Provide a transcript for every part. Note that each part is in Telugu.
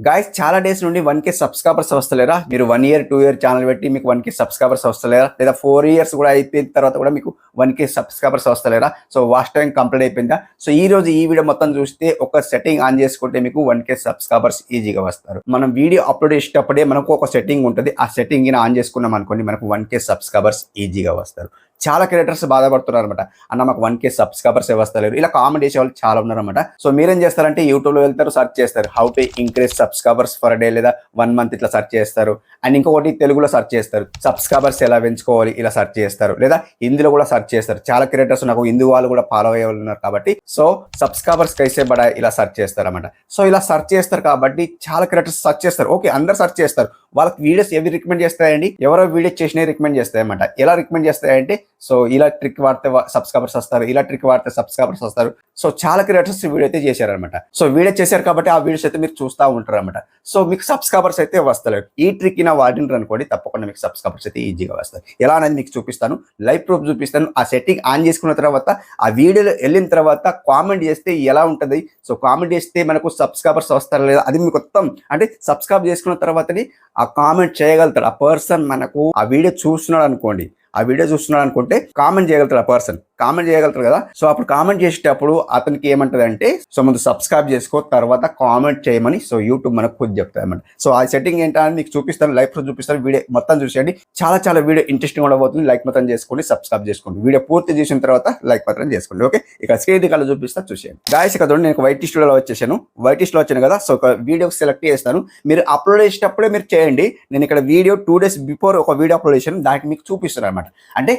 గాయ్స్ చాలా డేస్ నుండి 1K సబ్స్క్రైబర్స్ వస్తలేరా? మీరు 1 ఇయర్, 2 ఇయర్ ఛానల్ పెట్టి మీకు 1K సబ్స్క్రైబర్స్ వస్తలేరా? లేదా 4 ఇయర్స్ కూడా అయిపోయిన తర్వాత కూడా మీకు 1K సబ్స్క్రైబర్స్ వస్తలేరా? సో వాచ్ టైం కంప్లీట్ అయిపోయిందా? సో ఈ రోజు ఈ వీడియో మొత్తం చూస్తే ఒక సెట్టింగ్ ఆన్ చేసుకుంటే మీకు 1K సబ్స్క్రైబర్స్ ఈజీగా వస్తారు. మనం వీడియో అప్లోడ్ చేసేటప్పుడే మనకు ఒక సెట్టింగ్ ఉంటుంది. ఆ సెట్టింగ్ ఆన్ చేసుకున్నాం అనుకోండి, మనకు 1K సబ్స్క్రైబర్స్ ఈజీగా వస్తారు. చాలా క్రియేటర్స్ బాధపడుతున్నారు అనమాట. అన్న మాకు 1K సబ్స్క్రైబర్స్ వస్తలేరు, ఇలా కామెంట్ చేసే వాళ్ళు చాలా ఉన్నారు అనమాట. సో మీరేం చేస్తారంటే యూట్యూబ్లో వెళ్తారు, సర్చ్ చేస్తారు how to increase subscribers for day లేదా 1 మంత్ ఇట్లా సర్చ్ చేస్తారు. అండ్ ఇంకొకటి తెలుగులో సర్చ్ చేస్తారు, సబ్స్క్రైబర్స్ ఎలా పెంచుకోవాలి ఇలా సర్చ్ చేస్తారు. లేదా హిందీలో కూడా సర్చ్ చేస్తారు. చాలా క్రియేటర్స్ నాకు హిందీ వాళ్ళు కూడా ఫాలో అయ్యే వాళ్ళు ఉన్నారు కాబట్టి సో సబ్స్క్రైబర్స్ కైసే బడా ఇలా సర్చ్ చేస్తారు అనమాట. సో ఇలా సర్చ్ చేస్తారు కాబట్టి చాలా క్రియేటర్స్ సర్చ్ చేస్తారు. ఓకే, అందరు సర్చ్ చేస్తారు. వాళ్ళకి వీడియోస్ ఏవి రికమెండ్ చేస్తాయండి? ఎవరో వీడియో చేసినవి రికమెండ్ చేస్తాయి అనమాట. ఎలా రికమెండ్ చేస్తాయంటే సో ఇలా ట్రిక్ వాడితే సబ్స్క్రైబర్స్ వస్తారు, ఇలా ట్రిక్ వాడితే సబ్స్క్రైబర్స్ వస్తారు. సో చాలా క్రియేటర్స్ వీడియో అయితే చేశారనమాట. సో వీడియో చేశారు కాబట్టి ఆ వీడియోస్ అయితే మీరు చూస్తూ ఉంటారు అనమాట. సో మీకు సబ్స్క్రైబర్స్ అయితే వస్తలేరు. ఈ ట్రిక్ నా వాడినరు అనుకోండి, తప్పకుండా మీకు సబ్స్క్రైబర్స్ అయితే ఈజీగా వస్తాయి. ఎలా అనేది మీకు చూపిస్తాను, లైవ్ ప్రూఫ్ చూపిస్తాను. ఆ సెట్టింగ్ ఆన్ చేసుకున్న తర్వాత ఆ వీడియోలో వెళ్ళిన తర్వాత కామెంట్ చేస్తే ఎలా ఉంటుంది, సో కామెంట్ చేస్తే మనకు సబ్స్క్రైబర్స్ వస్తారా లేదా అది మీకు మొత్తం అంటే సబ్స్క్రైబ్ చేసుకున్న తర్వాతని ఆ కామెంట్ చేయగలుగుతాడు ఆ పర్సన్. మనకు ఆ వీడియో చూస్తున్నాడు అనుకోండి, ఆ వీడియో చూస్తున్నాడు అనుకుంటే కామెంట్ చేయగలుగుతాడు ఆ పర్సన్, కామెంట్ చేయగలుగుతారు కదా. సో అప్పుడు కామెంట్ చేసేటప్పుడు అతనికి ఏమంటది అంటే సో ముందు సబ్స్క్రైబ్ చేసుకో తర్వాత కామెంట్ చేయమని సో యూట్యూబ్ మనకు ఖుద్ చెప్తాయి అన్నమాట. సో ఆ సెట్టింగ్ ఏంటని మీకు చూపిస్తాను, లైవ్ ప్రూఫ్ చూపిస్తాను. వీడియో మొత్తం చూసేయండి, చాలా వీడియో ఇంట్రెస్టింగ్ ఉండబోతుంది. లైక్ మాత్రం చేసుకోండి, సబ్స్క్రైబ్ చేసుకోండి. వీడియో పూర్తి చేసిన తర్వాత లైక్ మాత్రం చేసుకోండి. ఓకే, ఇక స్క్రీన్ కల్లా చూపిస్తా చూసేయండి. గాయస్ ఇక్కడ చూడండి, నేను వైట్ స్టూడియోలో వచ్చేసాను. వైట్ లో వచ్చాను కదా, సో ఒక వీడియో సెలెక్ట్ చేస్తాను. మీరు అప్లోడ్ చేసేటప్పుడే మీరు చేయండి. నేను ఇక్కడ వీడియో 2 days బిఫోర్ ఒక వీడియో అప్లోడ్ చేశాను, దానికి మీకు చూపిస్తాను అనమాట. అంటే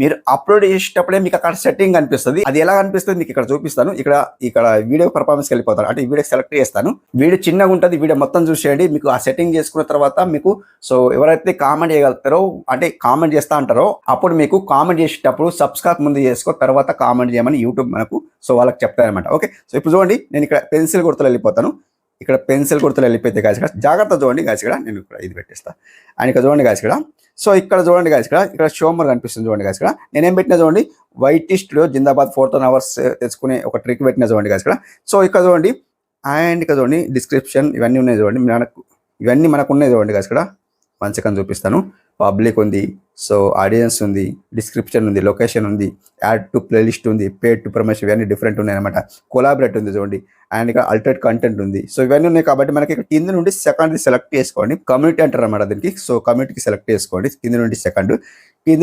మీరు అప్లోడ్ చేసేటప్పుడే మీకు అక్కడ సెట్టింగ్ కనిపిస్తుంది. అది ఎలా కనిపిస్తుంది మీకు ఇక్కడ చూపిస్తాను. ఇక్కడ వీడియో పర్ఫార్మెన్స్కి వెళ్ళిపోతాను. అంటే ఈ వీడియో సెలెక్ట్ చేస్తాను. వీడియో చిన్నగా ఉంటుంది, వీడియో మొత్తం చూసేయండి. మీకు ఆ సెట్టింగ్ చేసుకున్న తర్వాత మీకు సో ఎవరైతే కామెంట్ చేయగలుగుతారో అంటే కామెంట్ చేస్తా అంటారో అప్పుడు మీకు కామెంట్ చేసేటప్పుడు సబ్స్క్రైబ్ ముందు చేసుకో తర్వాత కామెంట్ చేయమని యూట్యూబ్ మనకు సో వాళ్ళకి చెప్తారనమాట. ఓకే, సో ఇప్పుడు చూడండి, నేను ఇక్కడ పెన్సిల్ గుర్తులు వెళ్ళిపోతాను. ఇక్కడ పెన్సిల్ గుర్తులు వెళ్ళిపోతే గాయస్ ఇక్కడ జాగ్రత్త చూడండి గాయస్. ఇక్కడ నేను ఇక్కడ ఇది పెట్టేస్తా. అండ్ ఇక్కడ చూడండి గాయస్, సో ఇక్కడ చూడండి గాయస్, ఇక్కడ షోమర్ కనిపిస్తుంది చూడండి గాయస్. నేనేం పెట్టినా చూడండి, వైట్ స్టూడియో జిందాబాద్ 4,000 hours తెచ్చుకునే ఒక ట్రిక్ పెట్టినా చూడండి గాయస్. సో ఇక్కడ చూడండి, అండ్ ఇక్కడ చూడండి డిస్క్రిప్షన్ ఇవన్నీ ఉన్నాయి చూడండి. ఇవన్నీ మనకు ఉన్నాయి చూడండి గాయస్. 1 second చూపిస్తాను. పబ్లిక్ ఉంది, సో ఆడియన్స్ ఉంది, డిస్క్రిప్షన్ ఉంది, లొకేషన్ ఉంది, యాడ్ టు ప్లేలిస్ట్ ఉంది, పేడ్ టు ప్రమోషన్, ఇవన్నీ డిఫరెంట్ ఉన్నాయి అనమాట. కొలాబరేట్ ఉంది చూడండి, అండ్ ఇక్కడ అల్టర్నేట్ కంటెంట్ ఉంది. సో ఇవన్నీ ఉన్నాయి కాబట్టి మనకి ఇక్కడ కింద నుండి సెకండ్ సెలెక్ట్ చేసుకోండి. కమ్యూనిటీ అంటారు అనమాట దీనికి. సో కమ్యూనిటీకి సెలెక్ట్ చేసుకోండి. కింద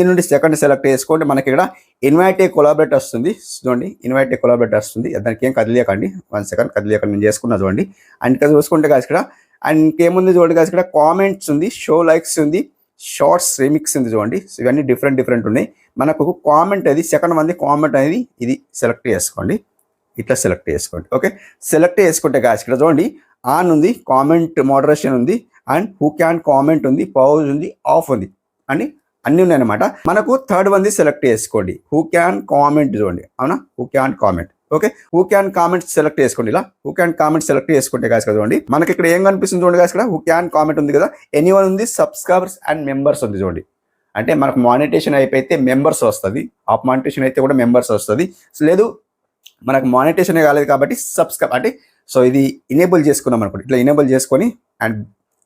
నుండి సెకండ్ సెలెక్ట్ చేసుకోండి. మనకి ఇక్కడ ఇన్వైట్ ఏ కొలాబరేట్ వస్తుంది చూడండి. ఇన్వైట్ ఏ కొలాబరేట్ వస్తుంది, దానికి ఏం కదిలేయకండి. 1 second కదిలేయకండి, నేను చేసుకున్నా చూడండి. అండ్ ఇక్కడ చూసుకుంటే కాదు ఇక్కడ అండ్ ఇంకేముంది చూడండి కాదు, ఇక్కడ కామెంట్స్ ఉంది, షో లైక్స్ ఉంది, షార్ట్స్ రిమిక్స్ ఉంది చూడండి. సో ఇవన్నీ డిఫరెంట్ ఉన్నాయి. మనకు కామెంట్ అది సెకండ్ మంది కామెంట్ అనేది ఇది సెలెక్ట్ చేసుకోండి. ఇట్లా సెలెక్ట్ చేసుకోండి. ఓకే, సెలెక్ట్ చేసుకుంటే గాయస్ ఇక్కడ చూడండి, ఆన్ ఉంది, కామెంట్ మోడరేషన్ ఉంది, అండ్ హూ క్యాన్ కామెంట్ ఉంది, పౌజ్ ఉంది, ఆఫ్ ఉంది అని అన్నీ ఉన్నాయన్నమాట. మనకు థర్డ్ వన్ది సెలెక్ట్ చేసుకోండి, హూ క్యాన్ కామెంట్ చూడండి. అవునా, who can comment. Okay, who can comment select చేసుకోండి. ఇలా హూ క్యాన్ కామెంట్ సెలెక్ట్ చేసుకుంటే గాయస్ చూడండి, మనకి ఇక్కడ ఏం కనిపిస్తుంది చూడండి గాయస్. ఇక్కడ హూ క్యాన్ కామెంట్ ఉంది కదా, ఎనీవన్ ఉంది, సబ్స్క్రైబర్స్ అండ్ మెంబర్స్ ఉంది చూడండి. అంటే మనకు మానిటేషన్ అయిపోతే మెంబర్స్ వస్తుంది, ఆఫ్ మానిటేషన్ అయితే కూడా మెంబర్స్ వస్తుంది. లేదు మనకు మానిటేషన్ కాలేదు కాబట్టి సబ్స్క్రైబ్ అంటే సో ఇది ఇనేబుల్ చేసుకున్నాం అనుకోండి. ఇట్లా ఇనేబుల్ చేసుకొని అండ్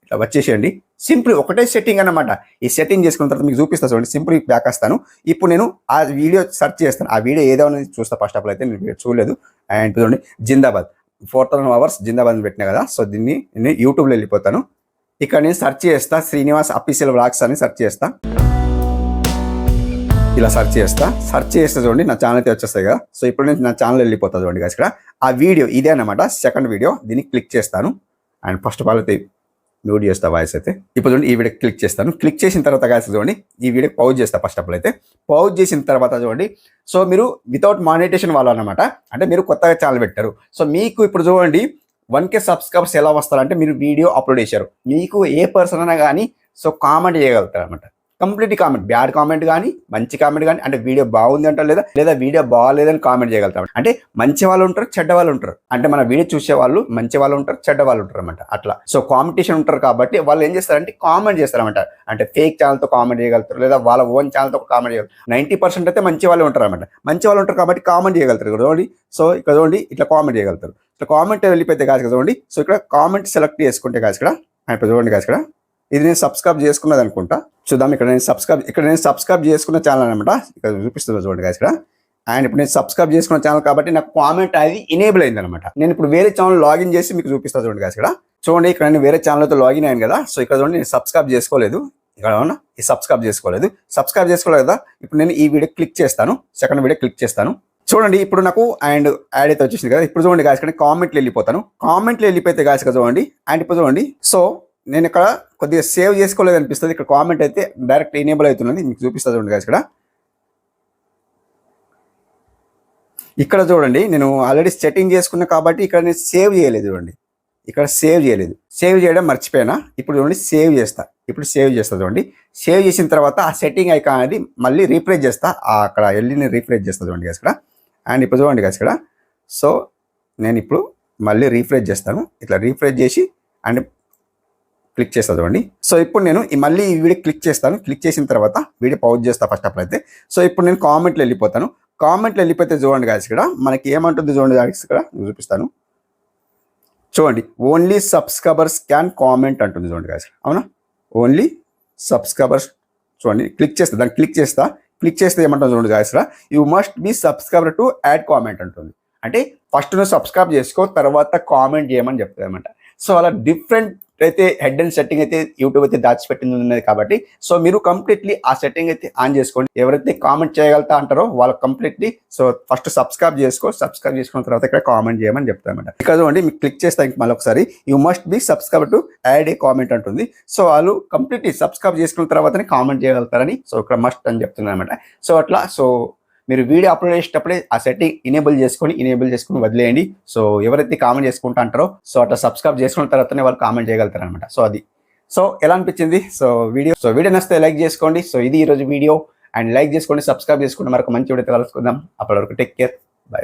ఇట్లా వచ్చేసేయండి. సింపుల్ ఒకటే సెట్టింగ్ అన్నమాట. ఈ సెట్టింగ్ చేసుకున్న తర్వాత మీకు చూపిస్తాను చూడండి. సింపుల్ బ్యాక్ వస్తాను. ఇప్పుడు నేను ఆ వీడియో సెర్చ్ చేస్తాను. ఆ వీడియో ఏదో అనేది చూస్తా. ఫస్ట్ ఆఫ్ ఆల్ అయితే నేను చూడలేదు. అండ్ చూడండి, జిందాబాద్ 4,000 hours జిందాబాద్ పెట్టినా కదా. సో దీన్ని నేను యూట్యూబ్లో వెళ్ళిపోతాను. ఇక్కడ నేను సెర్చ్ చేస్తా, శ్రీనివాస్ అఫీషియల్ వ్లాగ్స్ అని సెర్చ్ చేస్తా. ఇలా సెర్చ్ చేస్తే చూడండి నా ఛానల్ అయితే వచ్చేస్తాయి కదా. సో ఇప్పుడు నేను నా ఛానల్ వెళ్ళిపోతాను చూడండి గాయస్. ఇక్కడ ఆ వీడియో ఇదే అనమాట, సెకండ్ వీడియో. దీన్ని క్లిక్ చేస్తాను. అండ్ ఫస్ట్ ఆఫ్ ఆల్ అయితే మ్యూట్ చేస్తా వాయిస్ అయితే. ఇప్పుడు చూడండి, ఈ వీడియో క్లిక్ చేస్తాను. క్లిక్ చేసిన తర్వాత గాయస్ చూడండి, ఈ వీడియో పౌజ్ చేస్తా. ఫస్ట్ ఆఫ్ ఆల్ అయితే పౌజ్ చేసిన తర్వాత చూడండి, సో మీరు వితౌట్ మానిటేషన్ వాళ్ళు అనమాట. అంటే మీరు కొత్తగా ఛానల్ పెట్టారు. సో మీకు ఇప్పుడు చూడండి 1K సబ్స్క్రైబర్స్ ఎలా వస్తారంటే మీరు వీడియో అప్లోడ్ చేశారు, మీకు ఏ పర్సన్ అయినా కానీ సో కామెంట్ చేయగలుగుతారు అనమాట. కంప్లీట్ కామెంట్, బ్యాడ్ కామెంట్ కానీ మంచి కామెంట్ కానీ, అంటే వీడియో బాగుంది అంటారు లేదా వీడియో బాగాలేదని కామెంట్ చేయగలుగుతాం. అంటే మంచి వాళ్ళు ఉంటారు, చెడ్డ వాళ్ళు ఉంటారు. అంటే మన వీడియో చూసే వాళ్ళు మంచి వాళ్ళు ఉంటారు, చెడ్డ వాళ్ళు ఉంటారు అనమాట. అట్లా సో కాంపిటీషన్ ఉంటారు కాబట్టి వాళ్ళు ఏం చేస్తారంటే కామెంట్ చేస్తారన్నమాట. అంటే ఫేక్ ఛానల్తో కామెంట్ చేయగలుగుతారు, లేదా వాళ్ళ ఓన్ ఛానల్తో కామెంట్ చేయగలుగుతారు. 90% అయితే మంచి వాళ్ళు ఉంటారు అనమాట. మంచి వాళ్ళు ఉంటారు కాబట్టి కామెంట్ చేయగలుగుతారు చూడండి. సో ఇక్కడ చూడండి ఇట్లా కామెంట్ చేయగలుగుతారు. ఇట్లా కామెంట్ వెళ్ళిపోతే కాదు కదా చూడండి. సో ఇక్కడ కామెంట్ సెలెక్ట్ చేసుకుంటే కాదు ఇక్కడ ఇప్పుడు చూడండి కాదు ఇక్కడ ఇది నేను సబ్స్క్రైబ్ చేసుకున్నది అనుకుంటా. చూద్దాం ఇక్కడ నేను సబ్స్క్రైబ్ చేసుకున్న ఛానల్ అనమాట. ఇక్కడ చూపిస్తుంది చూడండి కాదు ఇక్కడ. అండ్ ఇప్పుడు నేను సబ్స్క్రైబ్ చేసుకున్న ఛానల్ కాబట్టి నాకు కామెంట్ అది ఎనేబుల్ అయింది అనమాట. నేను ఇప్పుడు వేరే ఛానల్ లాగిన్ చేసి మీకు చూపిస్తాను చూడండి కాదు ఇక్కడ. చూడండి ఇక్కడ నేను వేరే ఛానల్తో లాగిన్ అయ్యాను కదా. సో ఇక్కడ చూడండి నేను సబ్స్క్రైబ్ చేసుకోలేదు. ఇక్కడ ఉన్నా ఈ సబ్స్క్రైబ్ చేసుకోలేదు కదా. ఇప్పుడు నేను ఈ వీడియో క్లిక్ చేస్తాను, సెకండ్ వీడియో క్లిక్ చేస్తాను. చూడండి ఇప్పుడు నాకు అండ్ యాడ్ అయితే వచ్చేసింది కదా. ఇప్పుడు చూడండి గాయస్ ఇక్కడ కామెంట్లు వెళ్ళిపోతాను. కామెంట్లు వెళ్ళిపోతే గాయస్ ఇక్కడ చూడండి. అండ్ ఇప్పుడు చూడండి సో నేను ఇక్కడ కొద్దిగా సేవ్ చేసుకోలేదు అనిపిస్తుంది. ఇక్కడ కామెంట్ అయితే డైరెక్ట్ ఎనేబుల్ అవుతున్నది, మీకు చూపిస్తుంది చూడండి గాయస్ ఇక్కడ. ఇక్కడ చూడండి నేను ఆల్రెడీ సెట్టింగ్ చేసుకున్నా కాబట్టి ఇక్కడ నేను సేవ్ చేయలేదు చూడండి. ఇక్కడ సేవ్ చేయడం మర్చిపోయినా. ఇప్పుడు చూడండి సేవ్ చేస్తా చూడండి. సేవ్ చేసిన తర్వాత ఆ సెట్టింగ్ ఐకాన్ అనేది మళ్ళీ రీఫ్రెష్ చేస్తా. అక్కడ వెళ్ళి రీఫ్రెష్ చేస్తా చూడండి గాయస్ ఇక్కడ. అండ్ ఇప్పుడు చూడండి గాయస్ ఇక్కడ. సో నేను ఇప్పుడు మళ్ళీ రీఫ్రెష్ చేస్తాను. ఇట్లా రీఫ్రెష్ చేసి అండ్ క్లిక్ చేస్తా చూడండి. సో ఇప్పుడు నేను మళ్ళీ ఈ వీడియో క్లిక్ చేస్తాను. క్లిక్ చేసిన తర్వాత వీడియో పౌజ్ చేస్తా ఫస్ట్ ఆఫ్ ఆల్ అయితే. సో ఇప్పుడు నేను కామెంట్లు వెళ్ళిపోతాను. కామెంట్లు వెళ్ళిపోతే చూడండి గాయస్ ఇక్కడ మనకి ఏమంటుంది చూడండి గాయస్ ఇక్కడ చూపిస్తాను. చూడండి ఓన్లీ సబ్స్క్రైబర్స్ క్యాన్ కామెంట్ అంటుంది చూడండి గాయస్. అవునా, ఓన్లీ సబ్స్క్రైబర్స్. చూడండి దాన్ని క్లిక్ చేస్తే ఏమంటుంది చూడండి guys. You must be subscriber to add comment అంటుంది. అంటే ఫస్ట్ నువ్వు సబ్స్క్రైబ్ చేసుకో, తర్వాత కామెంట్ చేయమని చెప్తుంది అనమాట. సో అలా డిఫరెంట్ అయితే హెడ్ అండ్ సెట్టింగ్ అయితే యూట్యూబ్ అయితే దాచిపెట్టింది ఉన్నది కాబట్టి సో మీరు కంప్లీట్లీ ఆ సెట్టింగ్ అయితే ఆన్ చేసుకోండి. ఎవరైతే కామెంట్ చేయగలుగుతా అంటారో వాళ్ళకి కంప్లీట్లీ సో ఫస్ట్ సబ్స్క్రైబ్ చేసుకున్న తర్వాత ఇక్కడ కామెంట్ చేయమని చెప్తాను అనమాట. ఇక్కడ చూడండి మీకు క్లిక్ చేస్తా ఇంక మళ్ళీ ఒకసారి you must be subscribe to add A comment అంటుంది. సో వాళ్ళు కంప్లీట్లీ సబ్స్క్రైబ్ చేసుకున్న తర్వాతనే కామెంట్ చేయగలుగుతారని సో ఇక్కడ మస్ట్ అని చెప్తున్నాను అనమాట. సో అట్లా సో మీరు వీడియో అప్లోడ్ చేసేటప్పుడే ఆ సెట్టింగ్ ఎనేబుల్ చేసుకొని వదిలేయండి. సో ఎవరైతే కామెంట్ చేసుకుంటా అంటారో సో అట్లా సబ్స్క్రైబ్ చేసుకున్న తర్వాతనే వాళ్ళు కామెంట్ చేయగలుగుతారు అనమాట. సో అది సో ఎలా అనిపించింది వీడియో నచ్చితే లైక్ చేసుకోండి. సో ఇది ఈరోజు వీడియో. అండ్ లైక్ చేసుకోండి, సబ్స్క్రైబ్ చేసుకోండి. మరొక మంచి వీడియో కలుసుకుందాం. అప్పటి వరకు టేక్ కేర్, బై.